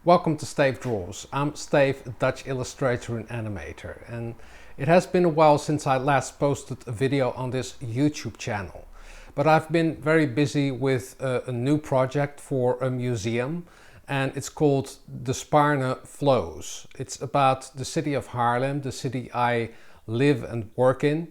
Welcome to Stayf Draws. I'm Stayf, a Dutch illustrator and animator, and it has been a while since I last posted a video on this YouTube channel. But I've been very busy with a new project for a museum, and it's called De Spaarne Flows. It's about the city of Haarlem, the city I live and work in.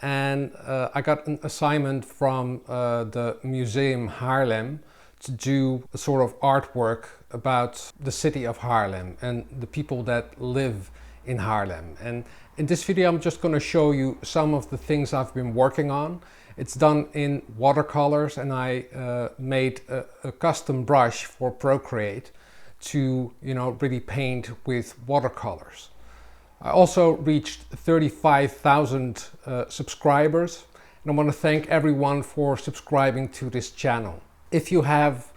And I got an assignment from the Museum Haarlem to do a sort of artwork about the city of Haarlem and the people that live in Haarlem. And in this video I'm just going to show you some of the things I've been working on. It's done in watercolors, and I made a custom brush for Procreate to, really paint with watercolors. I also reached 35,000 subscribers, and I want to thank everyone for subscribing to this channel. If you have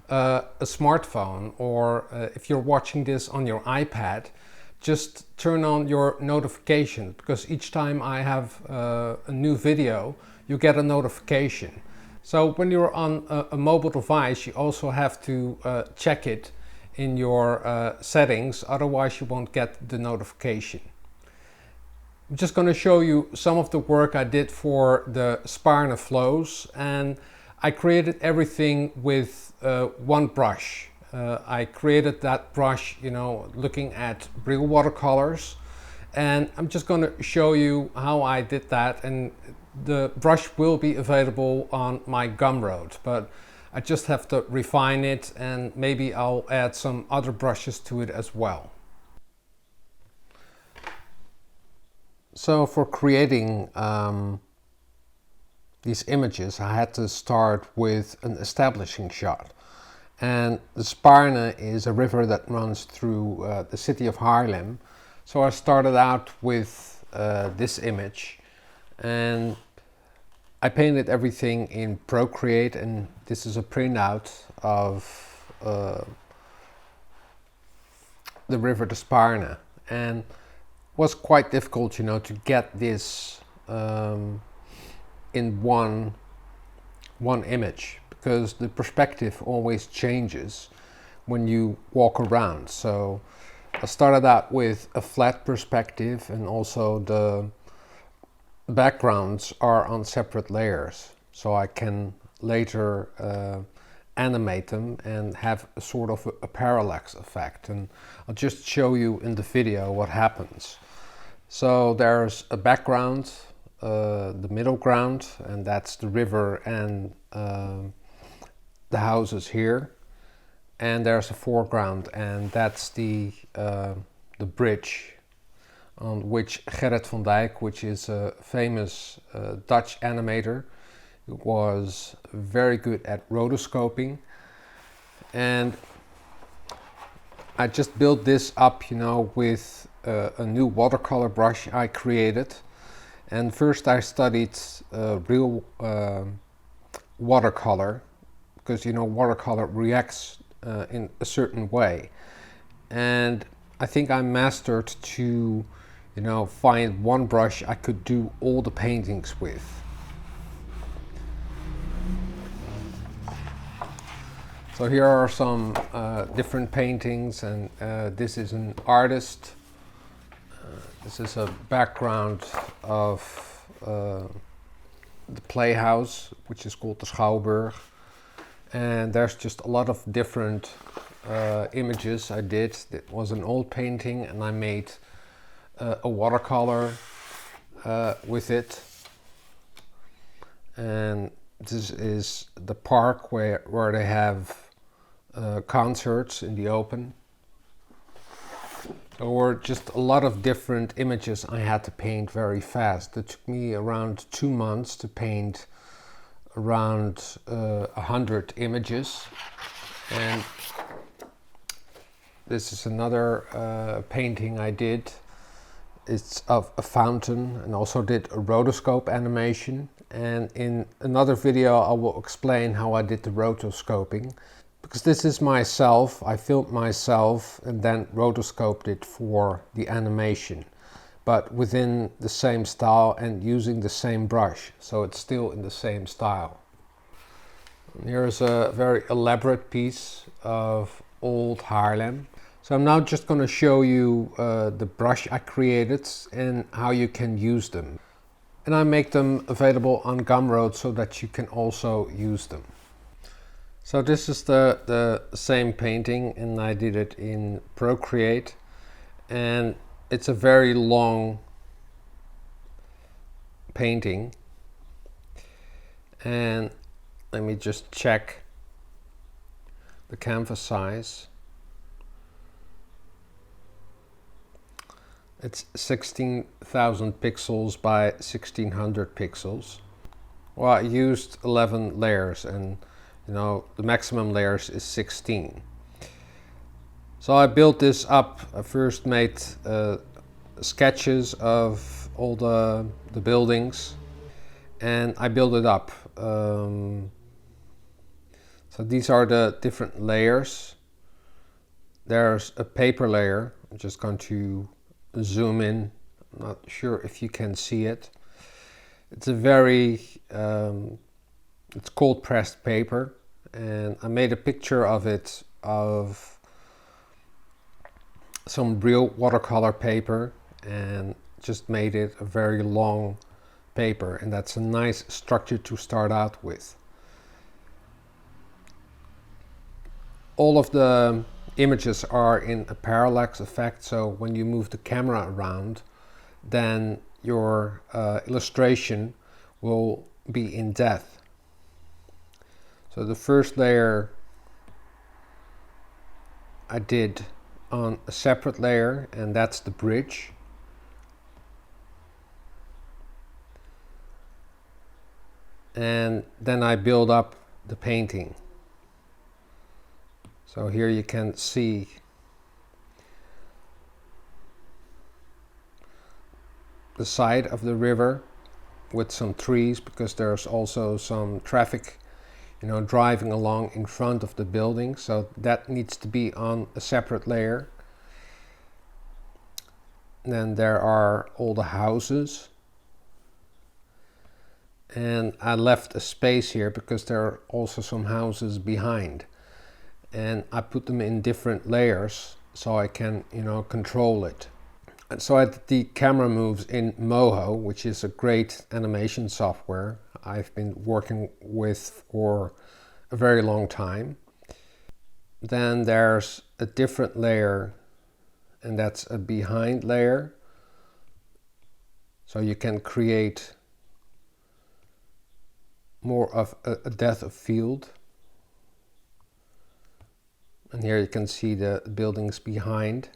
a smartphone, or if you're watching this on your iPad, just turn on your notification, because each time I have a new video, you get a notification. So when you're on a mobile device, you also have to check it in your settings, otherwise you won't get the notification. I'm just going to show you some of the work I did for the Spaarne Flows, and I created everything with one brush. I created that brush, looking at real watercolors, and I'm just going to show you how I did that. And the brush will be available on my Gumroad, but I just have to refine it, and maybe I'll add some other brushes to it as well. So for creating these images, I had to start with an establishing shot. And the Spaarne is a river that runs through the city of Haarlem. So I started out with this image, and I painted everything in Procreate, and this is a printout of the river the Spaarne. And it was quite difficult, to get this in one image, because the perspective always changes when you walk around. So I started out with a flat perspective, and also the backgrounds are on separate layers, so I can later animate them and have a sort of a parallax effect. And I'll just show you in the video what happens. So there's a background, the middle ground, and that's the river and the houses here. And there's a foreground, and that's the bridge on which Gerrit van Dijk, which is a famous Dutch animator, who was very good at rotoscoping. And I just built this up, with a new watercolor brush I created. And first I studied real watercolor, because watercolor reacts in a certain way. And I think I mastered to find one brush I could do all the paintings with. So here are some different paintings, and this is an artist. This is a background of the playhouse, which is called the Schouwburg. And there's just a lot of different images I did. It was an old painting, and I made a watercolor with it. And this is the park where they have concerts in the open. There were just a lot of different images I had to paint very fast. It took me around 2 months to paint around 100 images. And this is another painting I did. It's of a fountain, and also did a rotoscope animation. And in another video I will explain how I did the rotoscoping, because this is myself. I filmed myself and then rotoscoped it for the animation, but within the same style and using the same brush, so it's still in the same style. And here's a very elaborate piece of old Haarlem. So I'm now just going to show you the brush I created and how you can use them. And I make them available on Gumroad so that you can also use them. So this is the same painting, and I did it in Procreate, and it's a very long painting. And let me just check the canvas size. It's 16,000 pixels by 1600 pixels. Well, I used 11 layers, and the maximum layers is 16. So I built this up. I first made sketches of all the buildings, and I built it up. So these are the different layers. There's a paper layer. I'm just going to zoom in. I'm not sure if you can see it. It's a very it's cold pressed paper, and I made a picture of it, of some real watercolor paper, and just made it a very long paper, and that's a nice structure to start out with. All of the images are in a parallax effect, so when you move the camera around, then your illustration will be in depth. So the first layer I did on a separate layer, and that's the bridge. And then I build up the painting. So here you can see the side of the river with some trees, because there's also some traffic driving along in front of the building, so that needs to be on a separate layer. Then there are all the houses, and I left a space here because there are also some houses behind, and I put them in different layers so I can control it. And so I did the camera moves in Moho, which is a great animation software I've been working with for a very long time. Then there's a different layer, and that's a behind layer. So you can create more of a depth of field. And here you can see the buildings behind.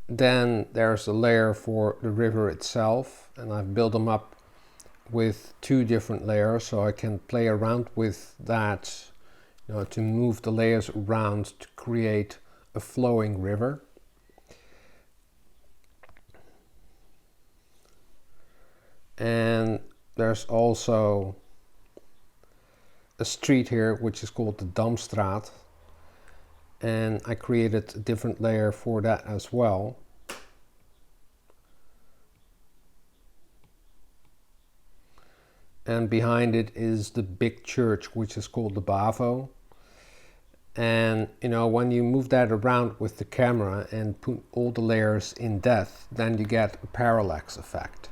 Then there's a layer for the river itself, and I've built them up with 2 different layers, so I can play around with that, to move the layers around to create a flowing river. And there's also a street here which is called the Damstraat, and I created a different layer for that as well. And behind it is the big church, which is called the Bavo. And when you move that around with the camera and put all the layers in depth, then you get a parallax effect.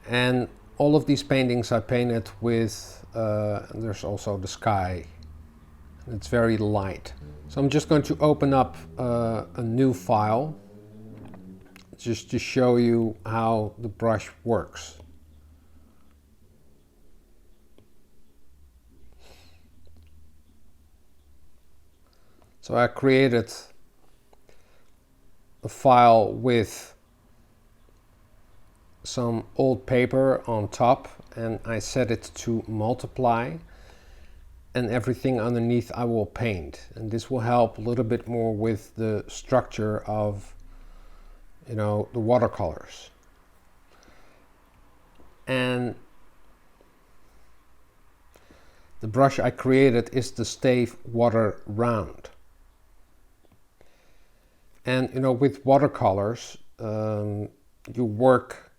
And all of these paintings I painted with, there's also the sky. It's very light. So I'm just going to open up a new file, just to show you how the brush works. So I created a file with some old paper on top, and I set it to multiply, and everything underneath I will paint, and this will help a little bit more with the structure of the watercolors. And the brush I created is the Stayf Water Round. And with watercolors, you work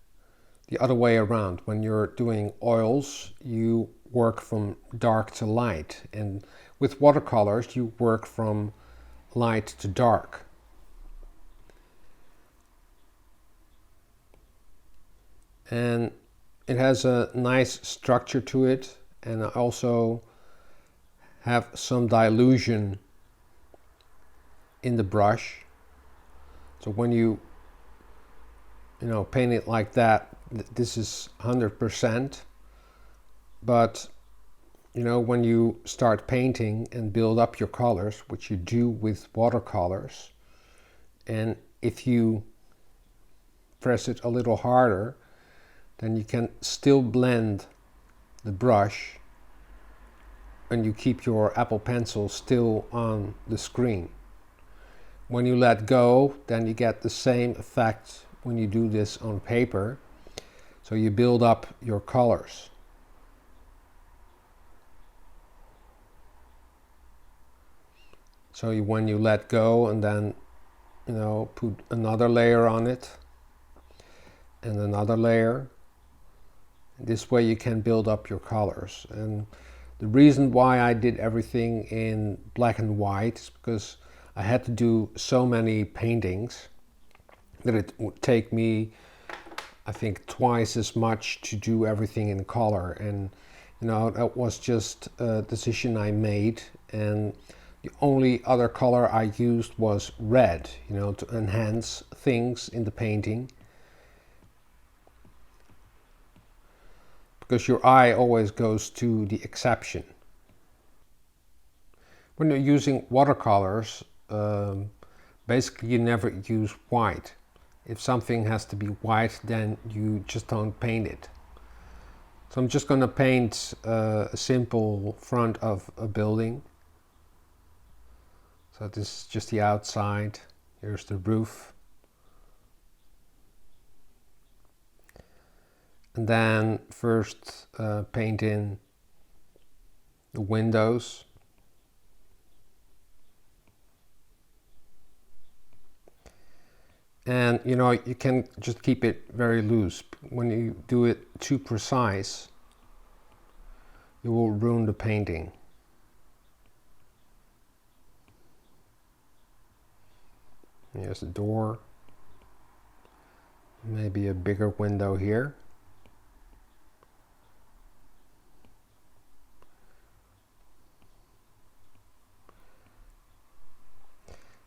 the other way around. When you're doing oils, you work from dark to light, and with watercolors you work from light to dark. And it has a nice structure to it, and I also have some dilution in the brush. So when you paint it like that, this is 100%. But when you start painting and build up your colors, which you do with watercolors, and if you press it a little harder, then you can still blend the brush and you keep your Apple Pencil still on the screen. When you let go, then you get the same effect when you do this on paper. So you build up your colors. So when you let go and then put another layer on it and another layer, this way you can build up your colors. And the reason why I did everything in black and white is because I had to do so many paintings that it would take me, I think, twice as much to do everything in color. And that was just a decision I made, and the only other color I used was red, to enhance things in the painting. Because your eye always goes to the exception. When you're using watercolors, basically you never use white. If something has to be white, then you just don't paint it. So I'm just going to paint a simple front of a building. So this is just the outside. Here's the roof. And then first paint in the windows. And you can just keep it very loose. When you do it too precise, you will ruin the painting. Here's the door. Maybe a bigger window here.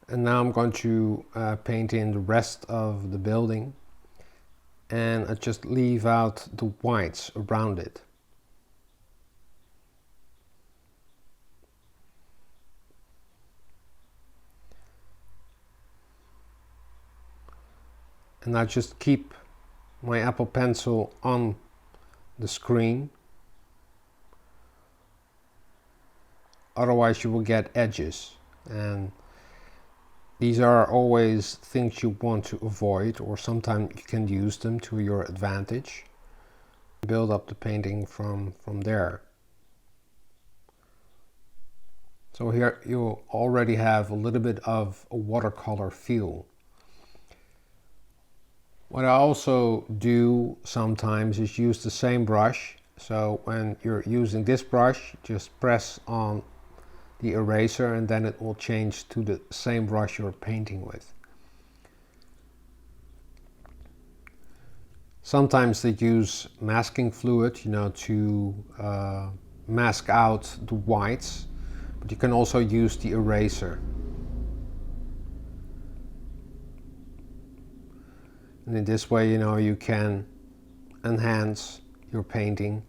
And now I'm going to paint in the rest of the building, and I just leave out the whites around it. And I just keep my Apple Pencil on the screen. Otherwise you will get edges, and these are always things you want to avoid, or sometimes you can use them to your advantage. Build up the painting from there. So here you already have a little bit of a watercolor feel. What I also do sometimes is use the same brush. So when you're using this brush, just press on the eraser and then it will change to the same brush you're painting with. Sometimes they use masking fluid, to mask out the whites, but you can also use the eraser. And in this way, you can enhance your painting.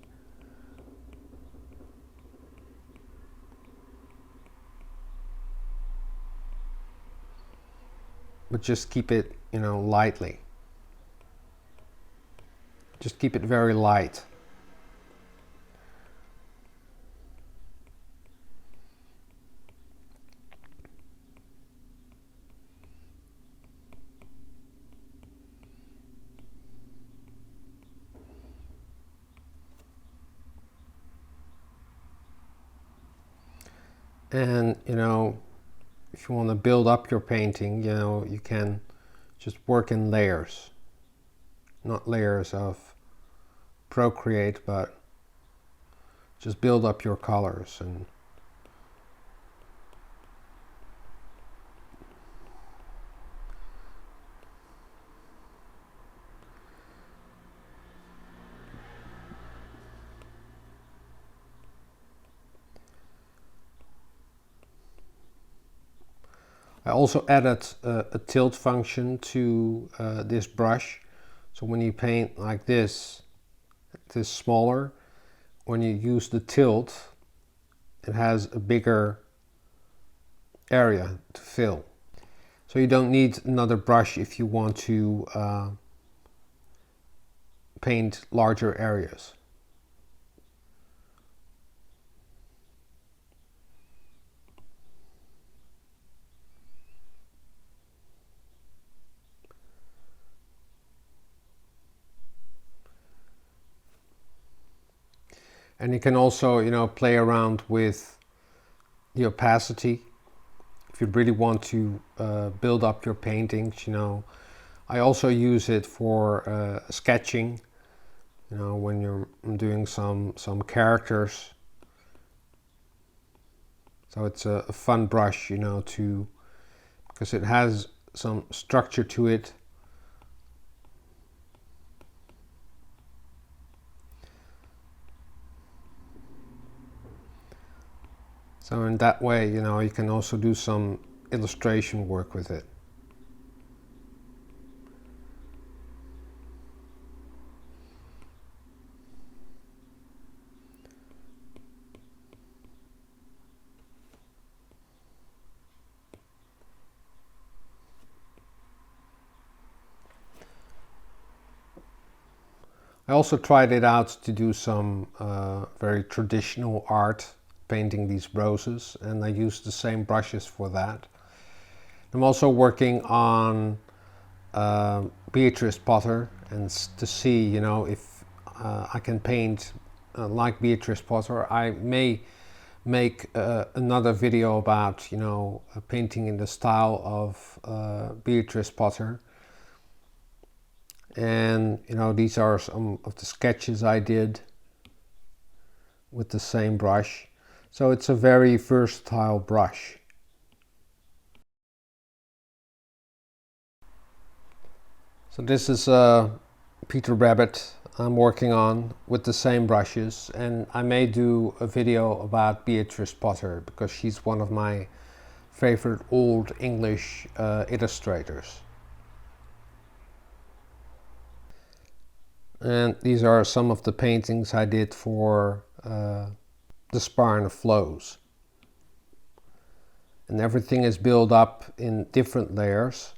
But just keep it, lightly. Just keep it very light. And if you want to build up your painting, you can just work in layers, not layers of Procreate, but just build up your colors. And I also added a tilt function to this brush. So when you paint like this, it is smaller. When you use the tilt, it has a bigger area to fill. So you don't need another brush if you want to paint larger areas. And you can also, play around with the opacity if you really want to build up your paintings. I also use it for sketching. When you're doing some characters. So it's a fun brush, because it has some structure to it. So in that way, you can also do some illustration work with it. I also tried it out to do some very traditional art, painting these roses, and I used the same brushes for that. I'm also working on Beatrice Potter, and to see, if I can paint like Beatrice Potter. I may make another video about, painting in the style of Beatrice Potter. And these are some of the sketches I did with the same brush. So it's a very versatile brush. So this is Peter Rabbit I'm working on with the same brushes, and I may do a video about Beatrice Potter because she's one of my favorite old English illustrators. And these are some of the paintings I did for the Spar and the Flows. And everything is built up in different layers.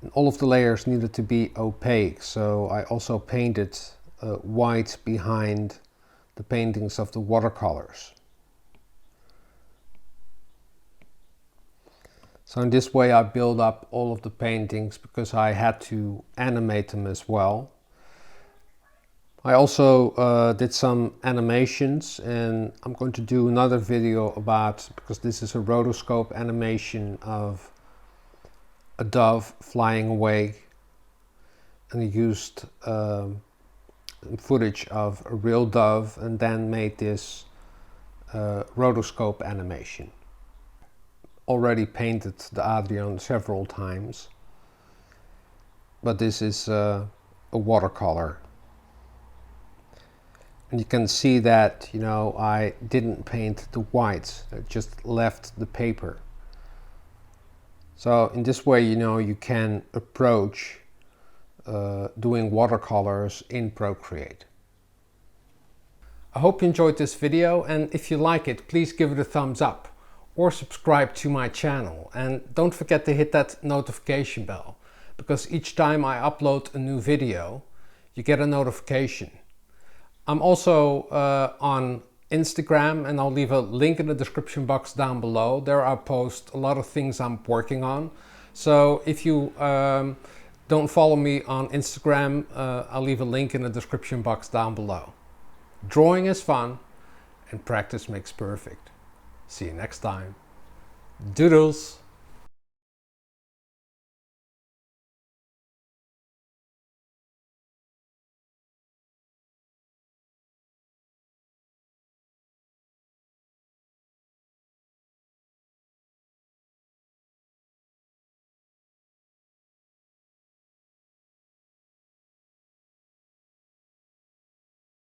And all of the layers needed to be opaque, so I also painted white behind the paintings of the watercolors. So in this way I build up all of the paintings because I had to animate them as well. I also did some animations, and I'm going to do another video about, because this is a rotoscope animation of a dove flying away, and I used footage of a real dove and then made this rotoscope animation. Already painted the Adrian several times, but this is a watercolor. And you can see that, I didn't paint the whites, I just left the paper. So in this way, you can approach doing watercolors in Procreate. I hope you enjoyed this video, and if you like it, please give it a thumbs up or subscribe to my channel. And don't forget to hit that notification bell, because each time I upload a new video, you get a notification. I'm also on Instagram, and I'll leave a link in the description box down below. There I post a lot of things I'm working on. So if you don't follow me on Instagram, I'll leave a link in the description box down below. Drawing is fun, and practice makes perfect. See you next time. Doodles!